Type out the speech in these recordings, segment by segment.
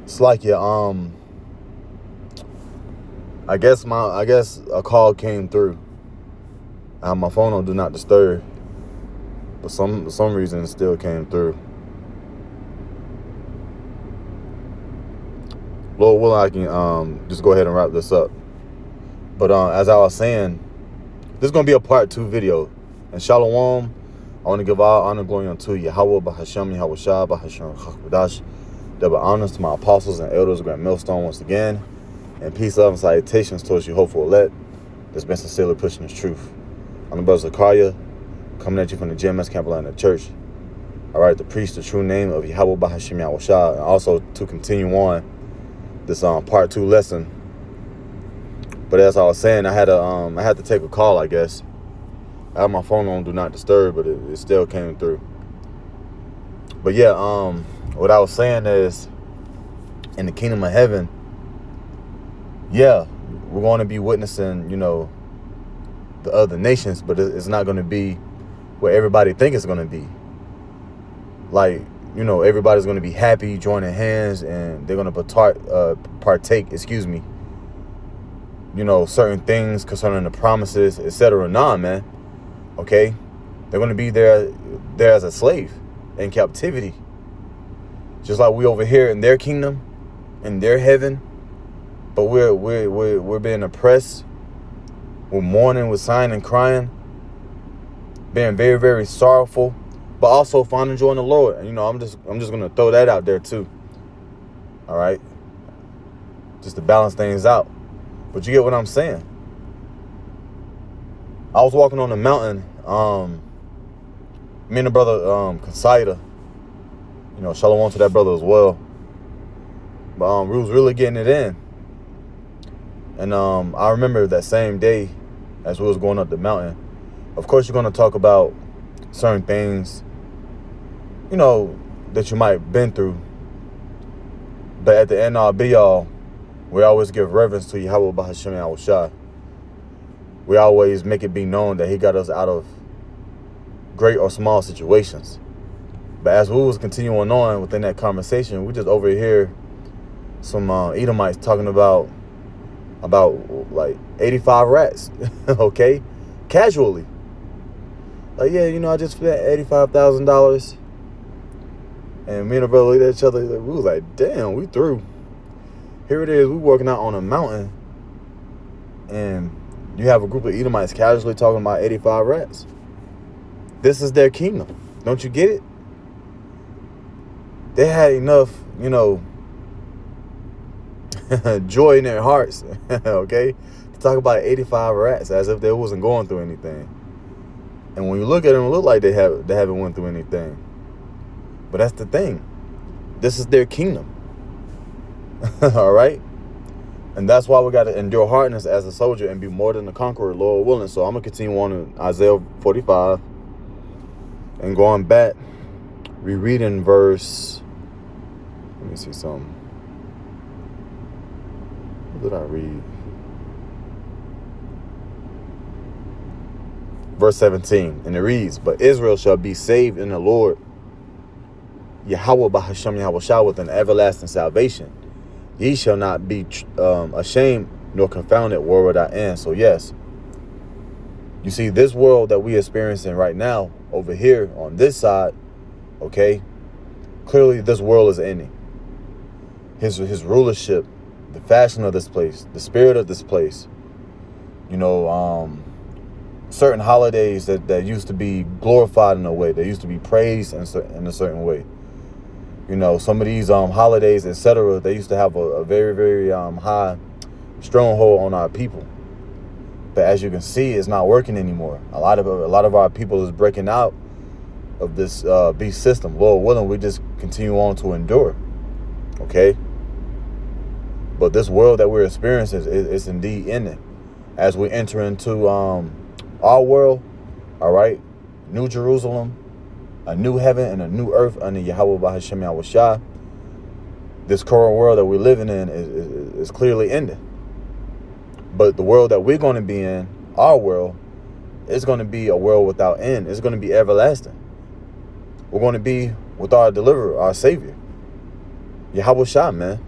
It's like I guess a call came through. I have my phone on do not disturb, but for some reason it still came through. Lord willing, I can just go ahead and wrap this up. But as I was saying, this is gonna be a part 2 video. And Shalom, I want to give all honor and glory unto Yahweh, Bahashem, Yahweh Shah, Bahashem, Chakadash. Double honors to my apostles and elders, Grand Millstone once again. And peace, love, and salutations towards you hopeful elect that's been sincerely pushing this truth. I'm the brother Zakaria, coming at you from the GMS Camp Atlanta Church. All right, to preach the true name of Yahweh, Bahashem, Yahweh Shah, and also to continue on this part 2 lesson. But as I was saying, I had to take a call, I guess. I have my phone on do not disturb, but it still came through. But yeah, what I was saying is, in the kingdom of heaven, yeah, we're going to be witnessing, the other nations, but it's not going to be what everybody think it's going to be. Like, everybody's going to be happy, joining hands, and they're going to partake, certain things concerning the promises, etc. Nah, man. Okay? They're going to be there as a slave in captivity. Just like we over here in their kingdom, in their heaven, but we're being oppressed. We're mourning, we're sighing and crying, being very, very sorrowful, but also finding joy in the Lord. And I'm just gonna throw that out there too. All right, just to balance things out. But you get what I'm saying. I was walking on the mountain. Me and the brother Kasaida. Shalom to that brother as well. But we was really getting it in. And I remember that same day as we was going up the mountain. Of course, you're going to talk about certain things, that you might have been through. But at the end all be all, we always give reverence to Yahweh Bahashem Yahweh Shah. We always make it be known that he got us out of great or small situations. But as we was continuing on within that conversation, we just overhear some Edomites talking about like 85 rats, okay? Casually. Like, yeah, I just spent $85,000. And me and the brother looked at each other, we was like, damn, we through. Here it is, we working out on a mountain, and you have a group of Edomites casually talking about 85 rats. This is their kingdom. Don't you get it? They had enough, joy in their hearts, okay, to talk about 85 rats as if they wasn't going through anything. And when you look at them, it look like they haven't went through anything. But that's the thing. This is their kingdom. All right? And that's why we got to endure hardness as a soldier and be more than a conqueror, Lord willing. So I'm going to continue on in Isaiah 45 and going back, rereading verse, let me see something. What did I read? Verse 17, and it reads, but Israel shall be saved in the Lord, Yahweh Bahashem Yahweh Shah, with an everlasting salvation. Ye shall not be ashamed nor confounded, word I am. So yes, you see, this world that we experiencing right now over here on this side, okay, clearly this world is ending. His rulership, the fashion of this place, the spirit of this place, certain holidays that used to be glorified in a way, they used to be praised in a certain way. Some of these holidays, etc., they used to have a very, very high stronghold on our people. But as you can see, it's not working anymore. A lot of our people is breaking out of this beast system. Lord willing, we just continue on to endure. Okay? But this world that we're experiencing is indeed ending. As we enter into our world, all right, New Jerusalem, a new heaven and a new earth under Yahweh Bahashem Yahweh Shah. This current world that we're living in is clearly ending. But the world that we're going to be in, our world, is going to be a world without end. It's going to be everlasting. We're going to be with our deliverer, our savior, Yahweh Shah, man.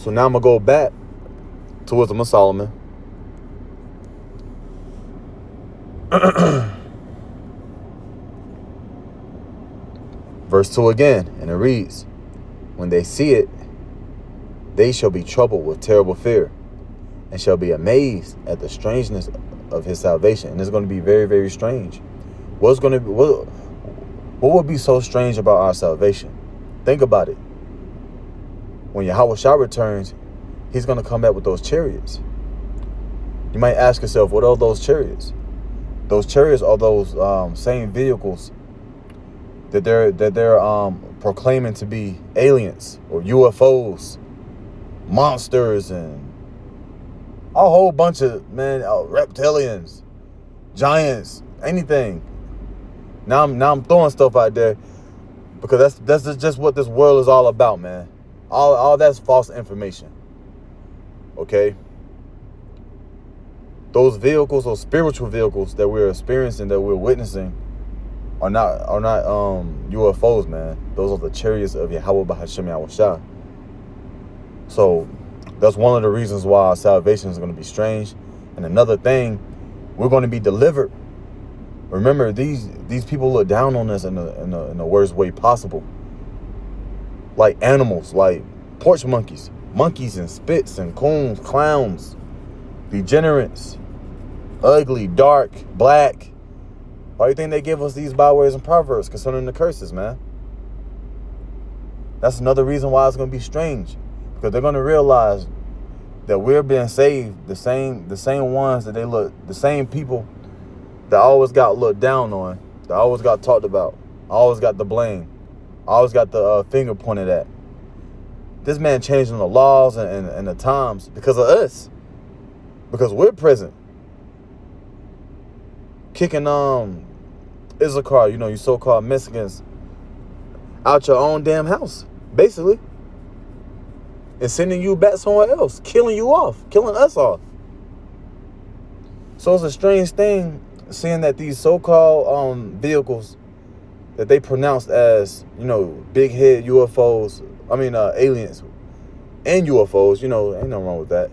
So now I'm going to go back to Wisdom of Solomon. Verse 2 again, and it reads, when they see it, they shall be troubled with terrible fear, and shall be amazed at the strangeness of his salvation. And it's going to be very, very strange. What would be so strange about our salvation? Think about it. When Yahweh Shah returns, he's going to come back with those chariots. You might ask yourself, what are those chariots? Those chariots are those same vehicles that they're proclaiming to be aliens or UFOs, monsters, and a whole bunch of reptilians, giants, anything. Now I'm throwing stuff out there because that's just what this world is all about, man. All that's false information. Okay. Those vehicles, those spiritual vehicles that we're experiencing, that we're witnessing, are not UFOs, man. Those are the chariots of Yahweh B'Hashem Yahushua. So that's one of the reasons why our salvation is going to be strange. And another thing, we're going to be delivered. Remember, these people look down on us in the worst way possible. Like animals, like porch monkeys and spits and coons, clowns, degenerates, ugly, dark, black. Why do you think they give us these bywords and proverbs concerning the curses, man? That's another reason why it's going to be strange. Because they're going to realize that we're being saved. The same ones that the same people that always got looked down on, that always got talked about, always got the blame, always got the finger pointed at. This man changing the laws and the times because of us. Because we're present. Kicking Issachar, you so-called Mexicans, out your own damn house, basically. And sending you back somewhere else, killing you off, killing us off. So it's a strange thing seeing that these so-called vehicles that they pronounced as, big head UFOs, aliens and UFOs, ain't nothing wrong with that.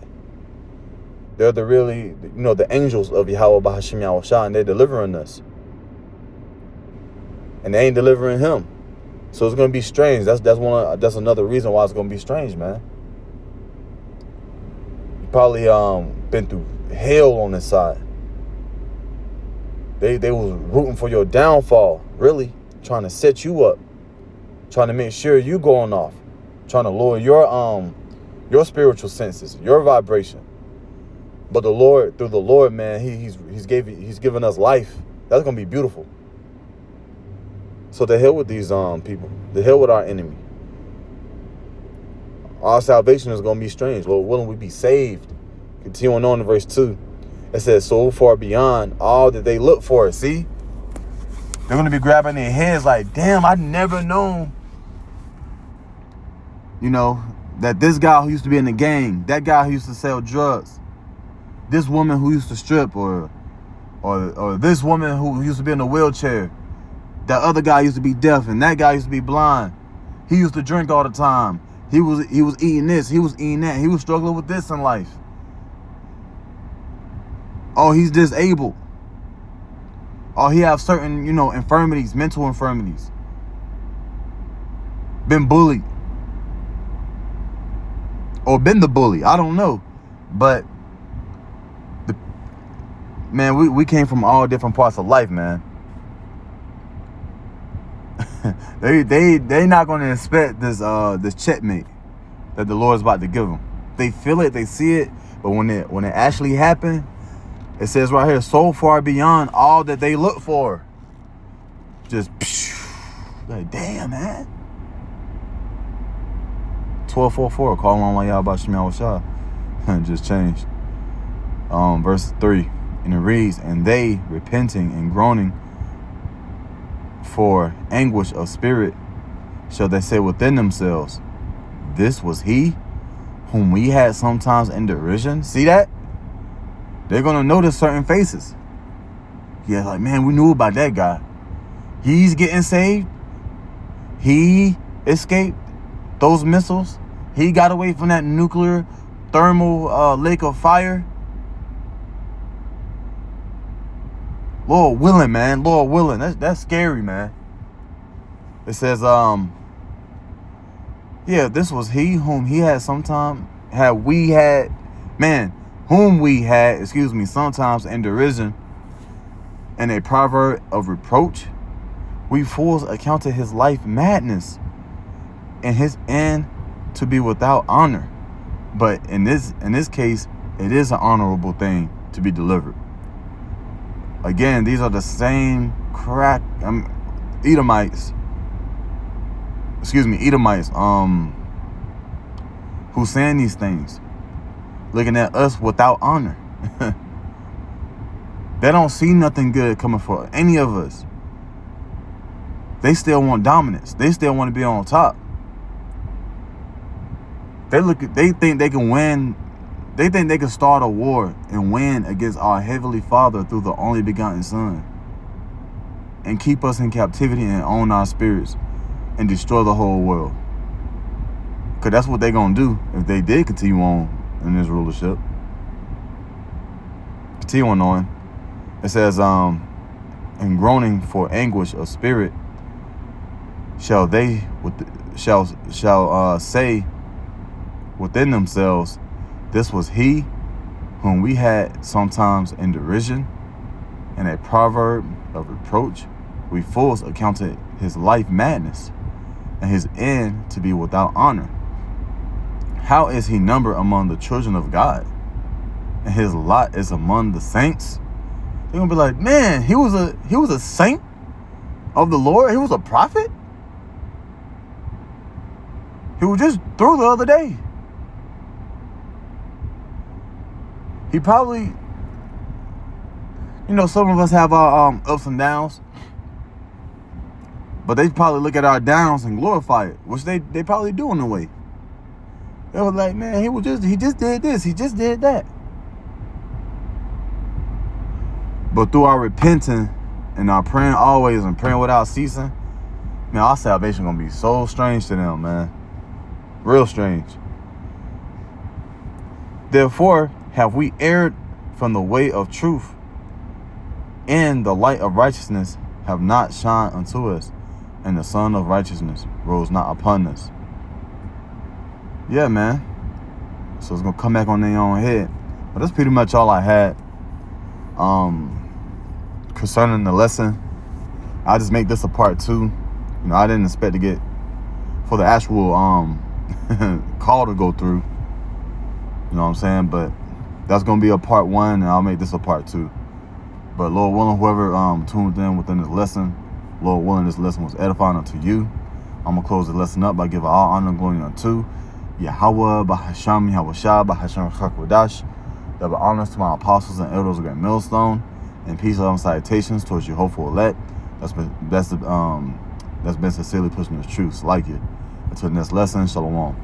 They're the angels of Yahweh B'Hashem Yahushua, and they're delivering us. And they ain't delivering him. So it's going to be strange. That's another reason why it's going to be strange, man. You probably been through hell on this side. They was rooting for your downfall, really, trying to set you up, trying to make sure you going off, trying to lower your spiritual senses, your vibration. But through the Lord, man, he's given us life. That's gonna be beautiful. So the hell with these people, the hell with our enemy. Our salvation is gonna be strange. Lord willing, we be saved. Continuing on in verse 2. It says, so far beyond all that they look for. See? They're going to be grabbing their heads like, damn, I'd never known, that this guy who used to be in the gang, that guy who used to sell drugs, this woman who used to strip, or this woman who used to be in a wheelchair, that other guy used to be deaf, and that guy used to be blind. He used to drink all the time. He was eating this. He was eating that. He was struggling with this in life. Oh, he's disabled. Oh, he have certain, infirmities, mental infirmities. Been bullied. Or been the bully. I don't know. But, man, we came from all different parts of life, man. they not going to expect this checkmate that the Lord is about to give them. They feel it, they see it, but when it actually happened, it says right here, so far beyond all that they look for. Just, like, damn, man. 1244, call on like y'all about Shemel Shah. Just changed. Verse 3, and it reads, and they, repenting and groaning for anguish of spirit, shall they say within themselves, this was he whom we had sometimes in derision. See that? They're going to notice certain faces. Yeah, like, man, we knew about that guy. He's getting saved. He escaped those missiles. He got away from that nuclear thermal lake of fire. Lord willing, man. Lord willing. That's scary, man. It says, yeah, this was he whom he had sometime whom we had, sometimes in derision and a proverb of reproach. We fools accounted his life madness and his end to be without honor. But in this case, it is an honorable thing to be delivered. Again, these are the same Edomites, who saying these things, looking at us without honor. They don't see nothing good coming for any of us. They still want dominance. They still want to be on top. They think they can win. They think they can start a war and win against our Heavenly Father through the only begotten Son, and keep us in captivity and own our spirits and destroy the whole world. Because that's what they're going to do if they did continue on in this rulership. Continuing on, it says, and groaning for anguish of spirit shall they say within themselves, this was he whom we had sometimes in derision and a proverb of reproach. We fools accounted his life madness and his end to be without honor. How is he numbered among the children of God, and his lot is among the saints? They're gonna be like, man, he was a saint of the Lord. He was a prophet. He was just through the other day. He probably, some of us have our ups and downs, but they probably look at our downs and glorify it, which they probably do in a way. They were like, man, he just did this, he just did that. But through our repenting and our praying always and praying without ceasing, man, our salvation gonna be so strange to them, man. Real strange. Therefore, have we erred from the way of truth, and the light of righteousness have not shined unto us, and the sun of righteousness rose not upon us. Yeah, man. So it's gonna come back on their own head. But that's pretty much all I had concerning the lesson. I just make this a part 2. I didn't expect to get for the actual call to go through. You know what I'm saying? But that's gonna be a part 1, and I'll make this a part 2. But Lord willing, whoever tuned in within this lesson, Lord willing, this lesson was edifying unto you. I'm gonna close the lesson up by giving all honor and glory unto Yahweh, Bahasham, Yahweh Shah, Bahasham Chakwadash. Double honors to my apostles and elders of Great Millstone, and peace and salutations towards your hopeful elect. That's been sincerely pushing the truths like it. Until the next lesson, Shalom.